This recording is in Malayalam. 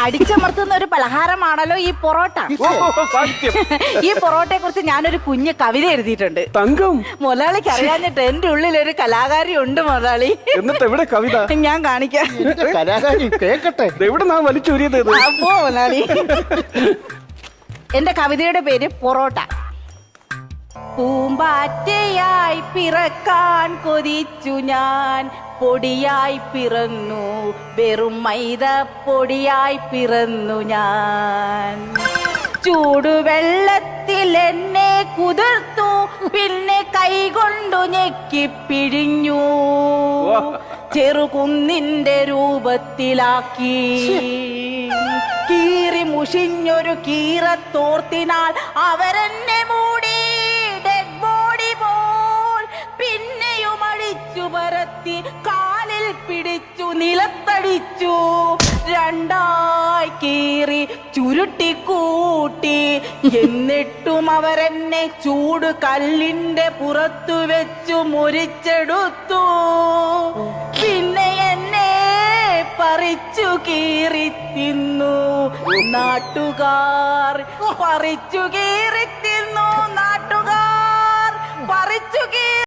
അടിച്ചമർത്തുന്ന ഒരു പലഹാരമാണല്ലോ ഈ പൊറോട്ട. ഈ പൊറോട്ടയെ കുറിച്ച് ഞാനൊരു കുഞ്ഞ് കവിത എഴുതിയിട്ടുണ്ട്. തങ്കം, മുതലാളിക്ക് അറിയാഞ്ഞിട്ട് എന്റെ ഉള്ളിൽ ഒരു കലാകാരി ഉണ്ട് മുതലാളി. എന്നിട്ട് എവിടെ കവിത? ഞാൻ കാണിക്കാം. കലാകാരി കേക്കട്ടെ. എവിടെ നാ വലിച്ചൂരിയത്? അപ്പോ മുതലാളി, എന്റെ കവിതയുടെ പേര് പൊറോട്ട. പൂമ്പാറ്റയായി പിറക്കാൻ കൊതിച്ചു ഞാൻ, പൊടിയായി പിറന്നു, വെറും മൈദ പൊടിയായി പിറന്നു ഞാൻ. ചൂടുവെള്ളത്തിൽ എന്നെ കുതിർത്തു, പിന്നെ കൈകൊണ്ടു ഞെക്കി പിഴിഞ്ഞു, ചെറുകുന്നിന്റെ രൂപത്തിലാക്കി. കീറി മുഷിഞ്ഞൊരു കീറത്തോർത്തിനാൽ അവരെന്നെ മൂടി, ഡെഡ് ബോഡി പോൽ. പിന്നെയും അടിച്ചു പരത്തി, കാലിൽ പിടിച്ചു നിലത്തടിച്ചു, രണ്ടായി കീറി ചുരുട്ടിക്കൂട്ടി. എന്നിട്ടും അവരെന്നെ ചൂട് കല്ലിന്റെ പുറത്തു വെച്ചു മുറിച്ചെടുത്തു. പിന്നെ എന്നെ പറിച്ചു കീറി തിന്നു നാട്ടുകാർ, പറിച്ചു കീറി തിന്നു നാട്ടുകാർ, പറിച്ചു കീറി